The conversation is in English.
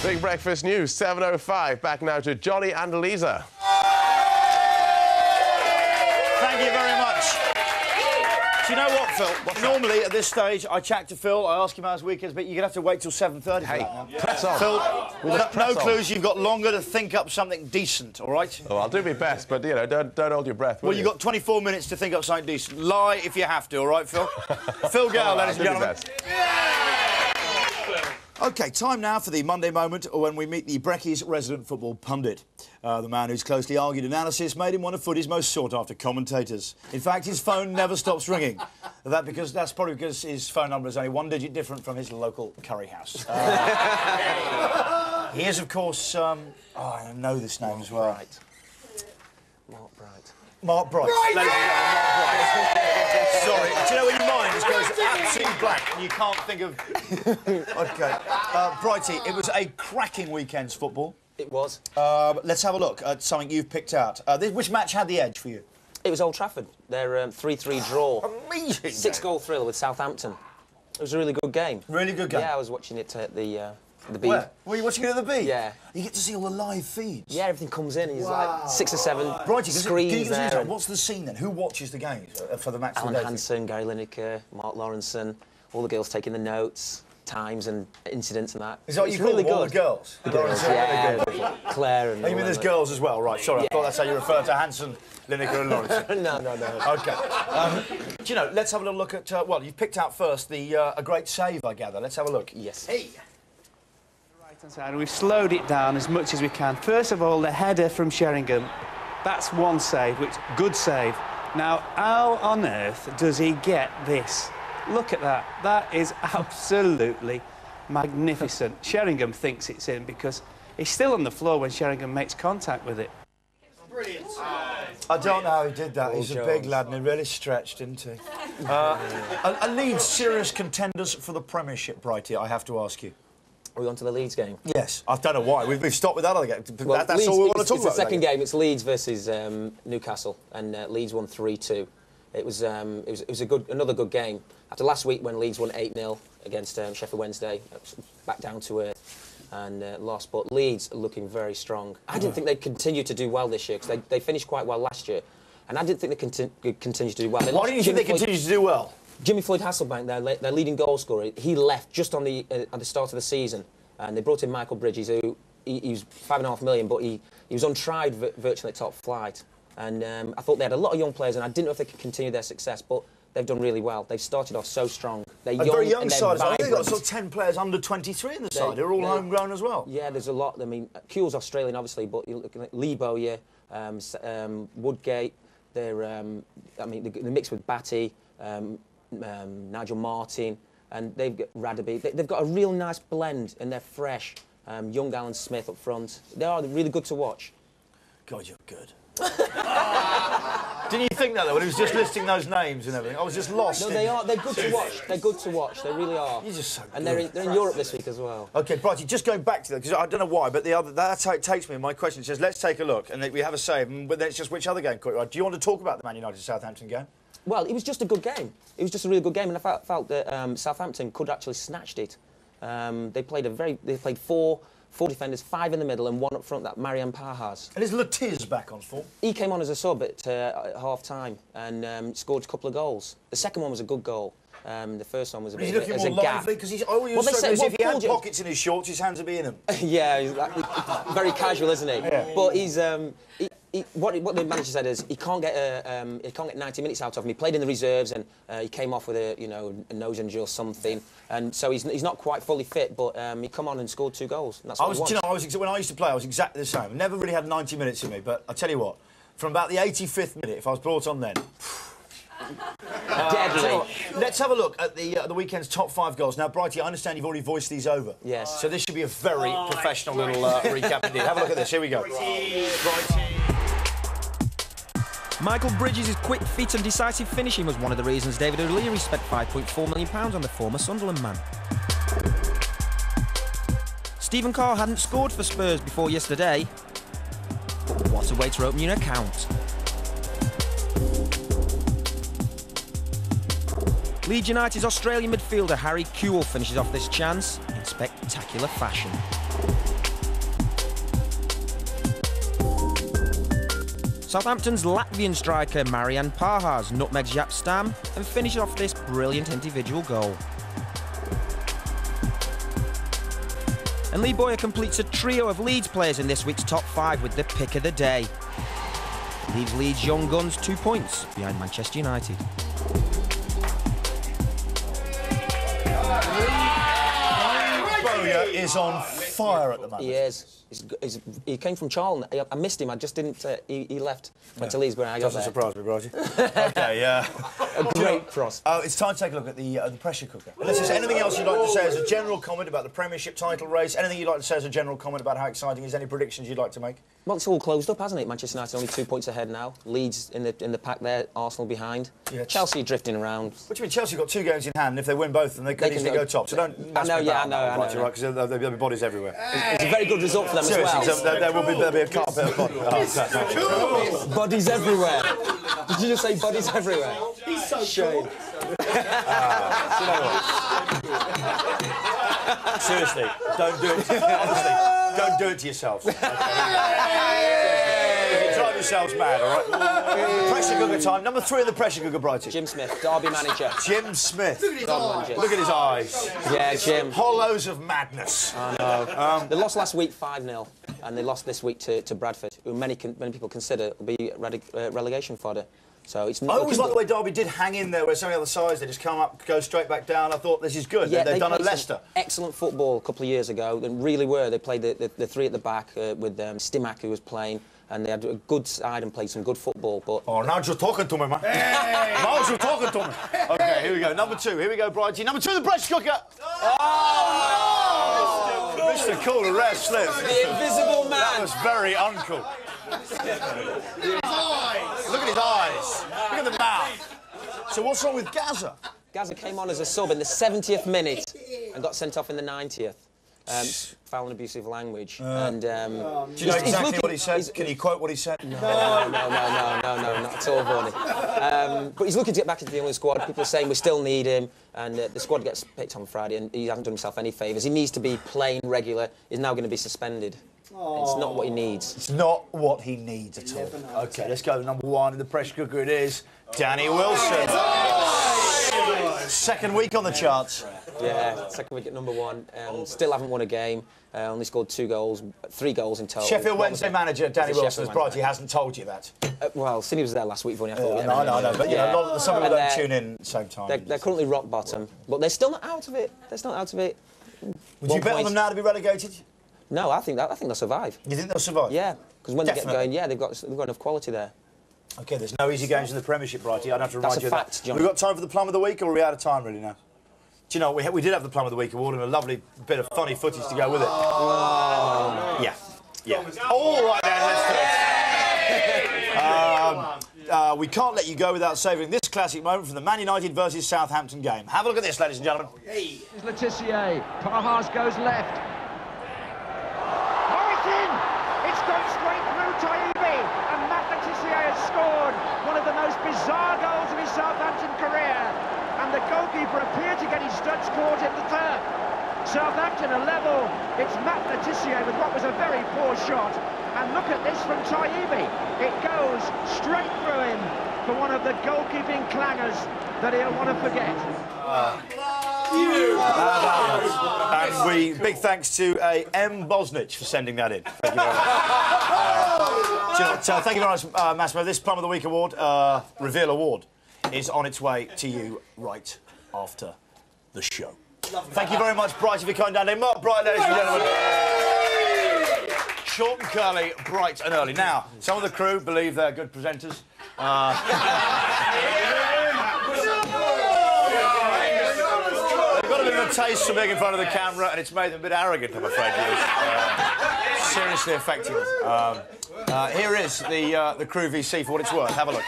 Big Breakfast News, 7:05. Back now to Johnny and Eliza. Thank you very much. Do you know what, Phil? Normally, at this stage, I chat to Phil, I ask him how his week is, but you're going to have to wait till 7:30 for that now. Press on. Phil, no clues, you've got longer to think up something decent, all right? Oh, I'll do my best, but, you know, don't hold your breath, will Well, you've got 24 minutes to think up something decent. Lie if you have to, all right, Phil? Phil Gale, ladies and gentlemen. OK, time now for the Monday moment when we meet the Brecky's resident football pundit. The man whose closely argued analysis made him one of footy's most sought-after commentators. In fact, his phone never stops ringing. That's probably because his phone number is only one digit different from his local curry house. He is, of course... I know this name as well. Mark Bright. Mark Bright. Ladies and gentlemen, Mark Bright. Sorry. Do you know when your mind just goes absolutely blank and you can't think of... OK. Brighty, it was a cracking weekend's football. It was. Let's have a look at something you've picked out. Which match had the edge for you? It was Old Trafford. Their 3-3 draw. Amazing. 6-goal thriller with Southampton. It was a really good game. Really good game? Yeah, I was watching it at the B. Where? Were you watching it at the B? Yeah. You get to see all the live feeds? Yeah, everything comes in. He's like 6 or 7 Brighty, screens there. What's the scene then? Who watches the games for the match? Alan Hansen, Gary Lineker, Mark Lawrenson, all the girls taking the notes, times and incidents and that. Is that what you call really them, all good. the girls? The girls, yeah. Claire and... Oh, you mean there's girls as well? Right, sorry, Yeah. I thought that's how you refer to Hansen, Lineker and Lawrence. No. OK. Do you know, let's have a little look at... well, you've picked out first a great save, I gather. Let's have a look. Yes. Hey! Right-hand side, we've slowed it down as much as we can. First of all, the header from Sheringham. That's one save, good save. Now, how on earth does he get this? Look at that. That is absolutely magnificent. Sheringham thinks it's in because he's still on the floor when Sheringham makes contact with it. Brilliant. I don't know how he did that. He's a big lad and he really stretched, didn't he? A Leeds serious contenders for the Premiership, Brighty, I have to ask you. Are we on to the Leeds game? Yes. I don't know why. We've stopped with that other game. Well, That's Leeds, all we want to talk about. It's the second game. It's Leeds versus Newcastle, and Leeds won 3-2. It was another good game. After last week when Leeds won 8-0 against Sheffield Wednesday, back down to earth and lost. But Leeds are looking very strong. I didn't think they'd continue to do well this year because they finished quite well last year, and I didn't think they could continue to do well. Why didn't you think they continued to do well? Jimmy Floyd Hasselbank, their leading goal scorer, he left just on at the start of the season, and they brought in Michael Bridges, who he was $5.5 million, but he was untried virtually at top flight. And I thought they had a lot of young players, and I didn't know if they could continue their success, but they've done really well. They've started off so strong. They're young, very young and they're side. I think they've got vibrant. sort of 10 players under 23 in the side. They're all homegrown as well. Yeah, there's a lot. I mean, Kuhl's Australian, obviously, but you look at Lebo, Woodgate. They're, I mean, the mix with Batty, Nigel Martin, and they've got Radaby. They've got a real nice blend, and they're fresh. Young Alan Smith up front. They are really good to watch. God, you're good. Didn't you think that, though, when he was just listing those names and everything? I was just lost. No, they are. They're good to watch. They're good to watch. They really are. You're just so good. And they're in Europe this week as well. OK, Brighty, just going back to that, because I don't know why, but that's how it takes me. My question says, let's take a look, and we have a save, but then it's just which other game caught you right. Do you want to talk about the Man United-Southampton game? Well, it was just a good game. It was just a really good game, and I felt that Southampton could actually snatched it. They played four defenders, 5 in the middle and 1 up front, that Marian Pajas. And is Latiz back on form? He came on as a sub at half-time and scored a couple of goals. The second one was a good goal. The first one was a bit of a gap. Because he's always if he had pockets in his shorts, his hands would be in them. Yeah, he's like, very casual, isn't he? Yeah. But he's... what the manager said is he can't get 90 minutes out of him. He played in the reserves and he came off with a nose injury or something, and so he's not quite fully fit. But he come on and scored 2 goals. And that's what when I used to play, I was exactly the same. I never really had 90 minutes in me, but I tell you what, from about the 85th minute, if I was brought on then. Deadly. Let's have a look at the weekend's top 5 goals. Now, Brighty, I understand you've already voiced these over. Yes. So this should be a very professional little recap indeed. Have a look at this. Here we go. Brighty. Michael Bridges' quick feet and decisive finishing was one of the reasons David O'Leary spent £5.4 million on the former Sunderland man. Stephen Carr hadn't scored for Spurs before yesterday, but what a way to open your account. Leeds United's Australian midfielder Harry Kuhl finishes off this chance in spectacular fashion. Southampton's Latvian striker Marian Pahars nutmegs Jaap Stam and finishes off this brilliant individual goal. And Lee Bowyer completes a trio of Leeds players in this week's top 5 with the pick of the day. Leaves Leeds young guns 2 points behind Manchester United. Bowyer is on fire at the moment. He is. He came from Charlton. I missed him. I just didn't. He left. Went to Leeds when I got there. Doesn't surprise me, Bridie. OK, yeah. A great cross. Oh, it's time to take a look at the pressure cooker. Unless there's anything else you'd like to say as a general comment about the Premiership title race, anything you'd like to say as a general comment about how exciting it is, any predictions you'd like to make? Well, it's all closed up, hasn't it? Manchester United only 2 points ahead now. Leeds in the pack there, Arsenal behind. Yeah. Chelsea drifting around. What do you mean? Chelsea got 2 games in hand, and if they win both of them, they could easily go top. So don't. I know, yeah, I know. Right, because there'll be bodies everywhere. It's a very good result for them as well. There'll be a carpet of bodies. Bodies everywhere. Did you just say bodies everywhere? He's so Shame. Seriously, don't do it. Honestly, don't do it to yourselves. Okay? You drive yourselves mad, all right? Pressure cooker time. Number 3 in the pressure cooker, Brighton. Jim Smith, Derby manager. Jim Smith. Look at his eyes. Yeah, Jim. Hollows of madness. I know. They lost last week 5-0, and they lost this week to Bradford, who many people consider will be relegation fodder. So it's not. I always like the way Derby did hang in there, where some of the other sides they just come up, go straight back down. I thought this is good. Yeah, they've done at Leicester. Excellent football a couple of years ago. They really were. They played the 3 at the back with Stimac, who was playing, and they had a good side and played some good football. But now you're talking to me, man. Now you're talking to me. OK, here we go. Number 2. Here we go, Brighty. Number 2, the pressure cooker. Oh, no! Mr. Cool, a rare slip. The invisible man. That was very uncool. Look at his eyes. Look at the mouth. So what's wrong with Gaza? Gaza came on as a sub in the 70th minute and got sent off in the 90th. Foul and abusive language. Do you know exactly what he said? Can you quote what he said? No, not at all, Vaughan. But he's looking to get back into the England squad. People are saying we still need him, and the squad gets picked on Friday, and he hasn't done himself any favours. He needs to be playing regular. He's now going to be suspended. It's not what he needs. It's not what he needs at all. OK, let's go to number 1 in the pressure cooker. It is Danny Wilson. Second week on the charts. Yeah, second week at number 1. Still haven't won a game. Only scored 2 goals, 3 goals in total. Sheffield Wednesday manager Danny Wilson, as Brighty hasn't told you that. Well, Cindy was there last week, Vaughan. I thought. No, but you know, some people don't tune in at the same time. They're currently rock bottom, but they're still not out of it. Would you bet on them now to be relegated? No, I think they'll survive. You think they'll survive? Yeah, because when they get going, they've got enough quality there. OK, there's no easy games in the Premiership, Brighty. I'd have to remind you of that. That's a fact, John. We've got time for the Plum of the Week, or are we out of time really now? Do you know, we did have the Plum of the Week award and a lovely bit of funny footage to go with it. Oh. Yeah. All right then, let's do it. We can't let you go without saving this classic moment from the Man United versus Southampton game. Have a look at this, ladies and gentlemen. Here's Letitia. Pahars goes left. It's gone straight through Taibbi, and Matt Letitia has scored one of the most bizarre goals of his Southampton career, and the goalkeeper appeared to get his studs caught in the turf. Southampton are level. It's Matt Letitia with what was a very poor shot, and look at this from Taibbi. It goes straight through him for one of the goalkeeping clangers that he'll want to forget. And big thanks to M. Bosnich for sending that in. Thank you very much. Thank you very much, Massimo. This Plum of the Week award, Reveal Award, is on its way to you right after the show. Thank you very much, Brighty, for coming down today. Mark Bright, ladies and gentlemen. Short and curly, bright and early. Now, some of the crew believe they're good presenters. They've got a bit of a taste for being in front of the camera, and it's made them a bit arrogant, I'm afraid. Seriously affecting them. Here is the crew VC for what it's worth. Have a look.